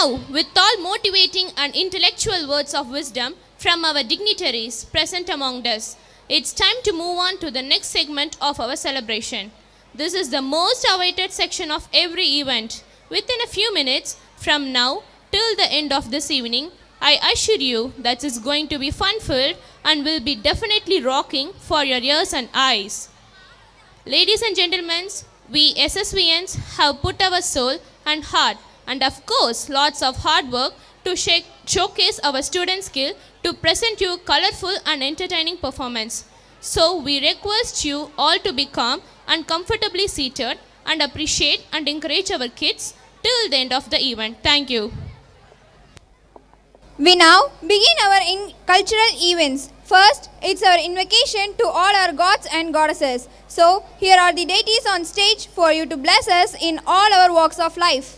Now, with all motivating and intellectual words of wisdom from our dignitaries present among us, it's time to move on to the next segment of our celebration. This is the most awaited section of every event. Within a few minutes from now till the end of this evening, I assure you that it's going to be fun-filled and will be definitely rocking for your ears and eyes. Ladies and gentlemen, we SSVNs have put our soul and heart and of course lots of hard work to showcase our student skill to present you colorful and entertaining performance. So we request you all to be calm and comfortably seated and appreciate and encourage our kids till the end of the event. Thank you. We now begin our cultural events. First, it's our invocation to all our gods and goddesses. So, here are the deities on stage for you to bless us in all our walks of life.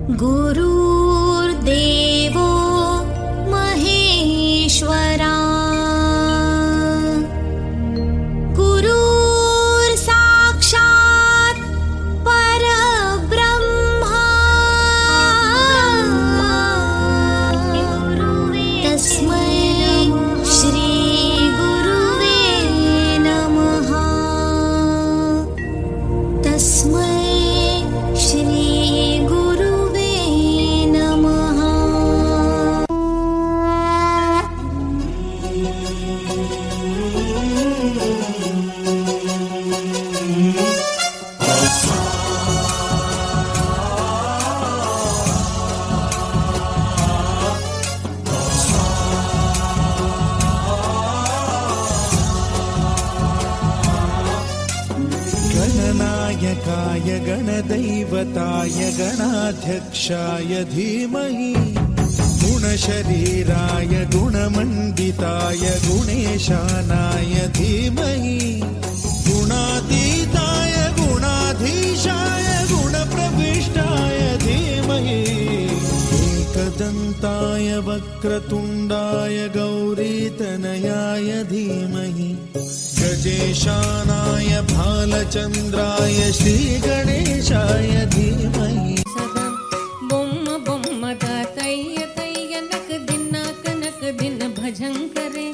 Gurur Devo Maheshwara Gurur Sakshat Parabrahma Tasmai Shri Guruve Namaha Tasmai Shri Guruve Namaha. गणनायकाय गणदैवताय गणाध्यक्षाय धीमहि गुणशरीराय गुणमण्डिताय गुणेशानाय धीमहि गुणातीताय गुणाधीशाय गुणप्रविष्टाय धीमहि एकदन्ताय वक्रतुण्डाय गौरीतनयाय धीमहि गजेशानाय भालचन्द्राय श्रीगणेशाय धीमहि. सदा बोम्म बोम्म तातय्य तय्य नक दिन कनक दिन भजन करे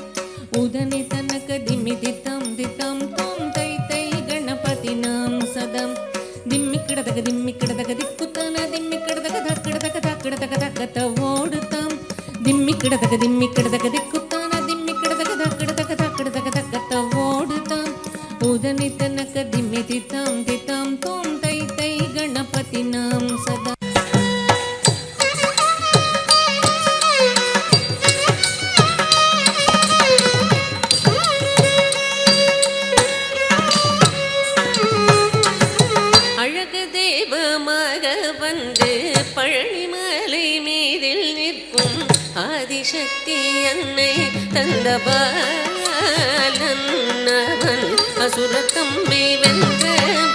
उदनि तनक दिमि दितम दितम तोम तै तै गणपति नाम सदम दिम्मिकडदक दिక్కుतన दिम्मिकडदक धक्कडदक धक्कडदक धक्कत ओडतम दिम्मिकडदक दिక్కుतన दिम्मिकडदक धक्कडदक धक्कडदक धक्कत ओडतम उदनि तनक दिमि दितम दितम तोम तै तै गणपति नाम सदा. அழகு தேவ மக வந்து பழனிமலை மீதில் நிற்கும் ஆதிசக்தி அன்னை தந்த பாலன் அவன் அசுரத்தம்பை வென்ற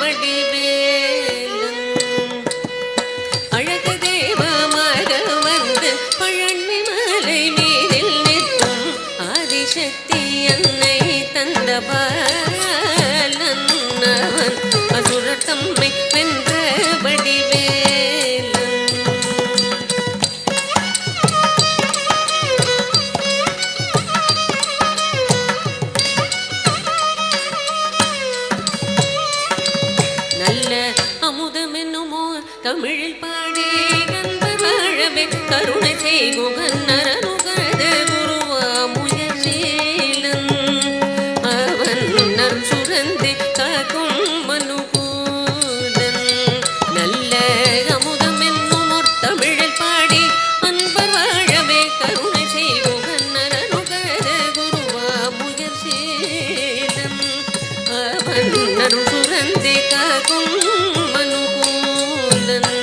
வடிவேலன். அழகு தேவ மக வந்து பழனிமலை மீதில் நிற்கும் ஆதிசக்தி அன்னை தந்த பாலன் அவன் அசுரத்தம்பை வென்ற வடிவேலன். நல்ல அமுதமென்னுமோர் தமிழில் பாடி நண்பர் வாழவே கருணை செய்குகன் நரனுகது குருவாமுயசீலன் அவன் நர் சுரந்தி காக்கும் மனுகூலன். நல்ல அமுதமென்னுமோர் தமிழில் பாடி அன்பர் வாழவே கருணை செய்குகன் நரனுகது குருவாமுயசீலன் அவன் நர் சுரந்தி காக்கும் மனுகூலன்.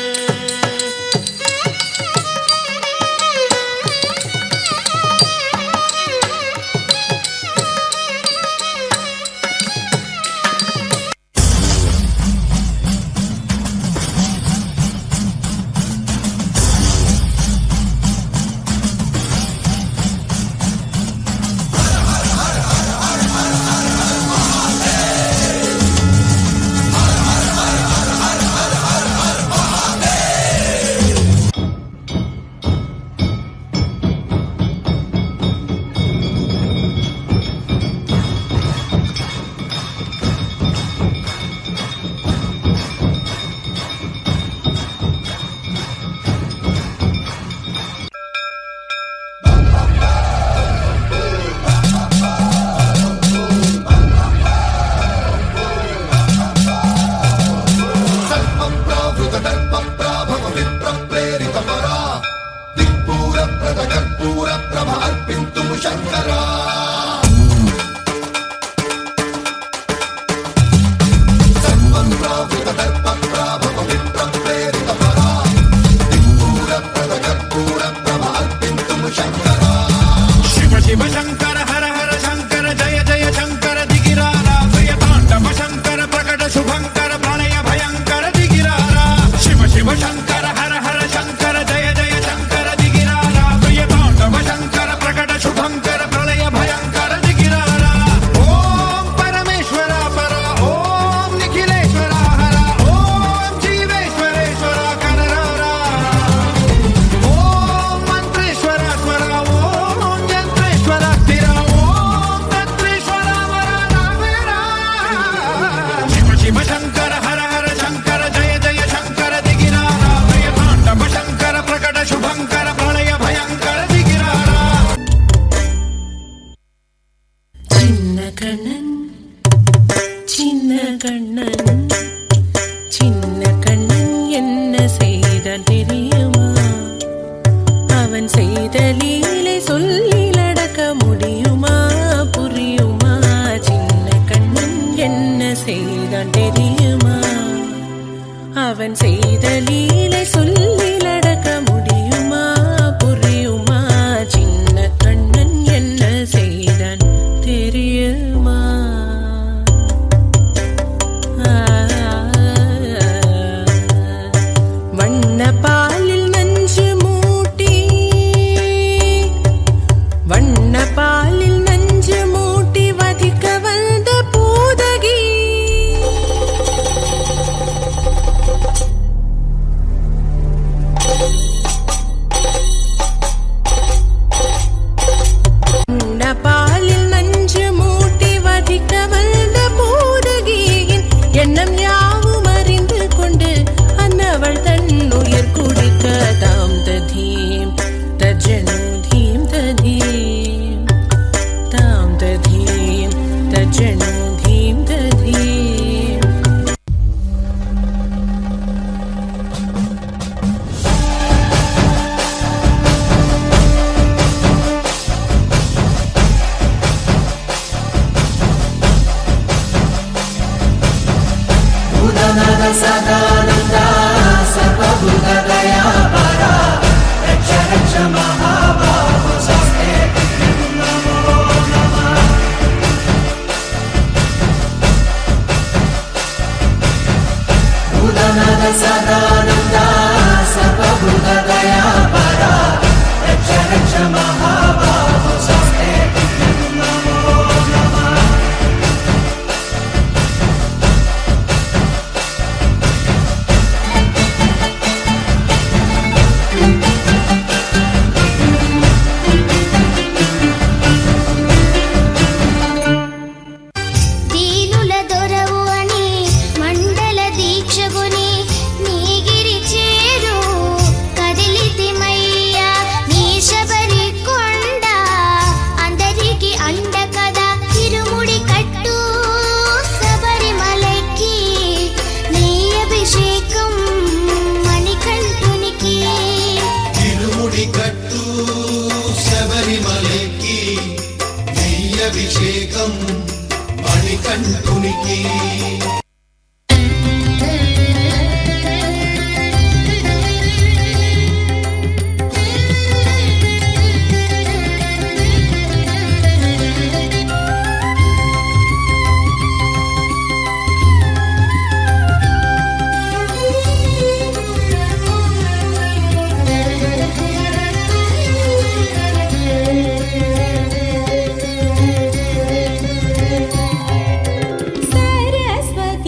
सरस्वती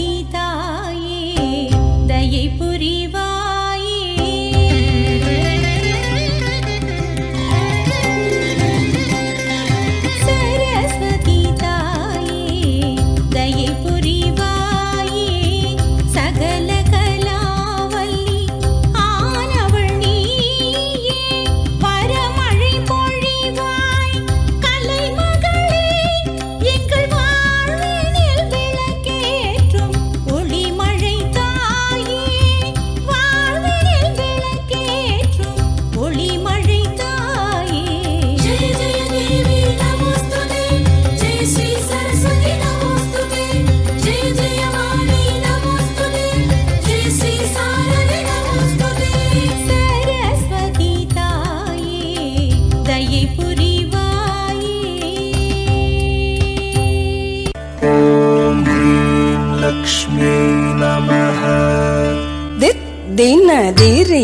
ದೀರಿ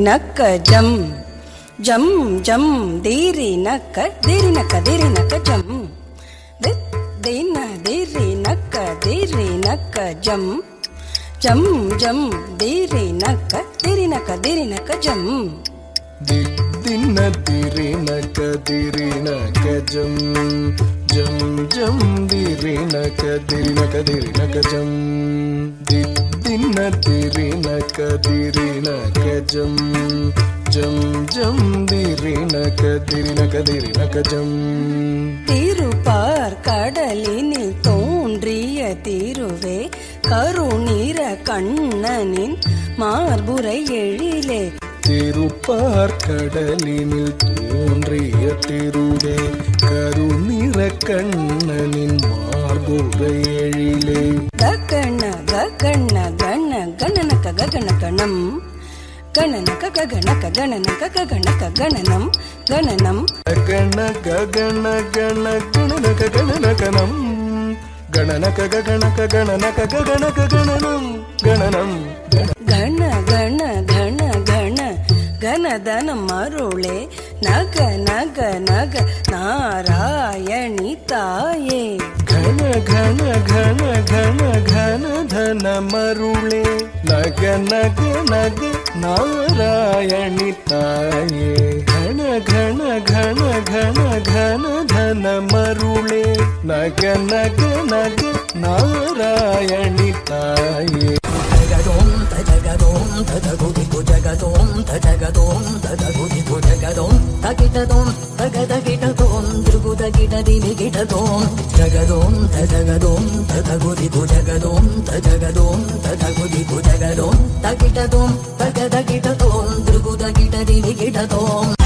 ನಕ್ಕ ಜಂ ಜಂ ಜಂ ದೀರಿ ನಕ್ಕ ಜಂ ದಿನ ದೀರಿ ನಕ್ಕ ಜಂ ಜಂ ಜಂ ದೀರಿ ನಕ್ಕ ಜಂ ದಿನ ದಿರಿ ನಕ ಜಂ ಜಂ ಜಂ ದಿರಿ ನಕ ಜಂ ದಿನ ದಿರಿ ನಕ ಜಂ ಜಂ ಜಂ ದಿರಿ ನಕ ಜಂ திருப்பார் கடலினில் தோன்றிய தீருவே கருநீர கண்ணனின் மார்புரை எழிலே திருப்பார் கடலினில் தோன்றிய திருவே கருநிற கண்ணனின் மார்புரை எழிலே ககன ககன கண கணனக ககனகணம் கணனக ககனக கணனக ககனக கணனம் கணனம் கண ககன கண கணனக கணனகணம் கணனக ககனக கணனக ககனக கணனம் கணனம் கண கண கண கண கணதன மருளே நக நக நக நாராயணி தாயே கண கண கண கண கண தன மருளே நக நக நக நாராயணி தாயே கண கண கண கண கண தன மருளே நக நக நக நாராயணி தாயே ஜகதோம் தஜகதோம் ததகுதிகு ஜகதோம் தஜகதோம் ததகுதிகு ஜகதோம் தகிடதோம் தகதகிடதோம் திருகுதகிடதினிகிடதோம் ஜகதோம் தஜகதோம் ததகுதிகு ஜகதோம் தஜகதோம் ததகுதிகு ஜகதோம் தகிடதோம் தகதகிடதோம் திருகுதகிடதினிகிடதோம்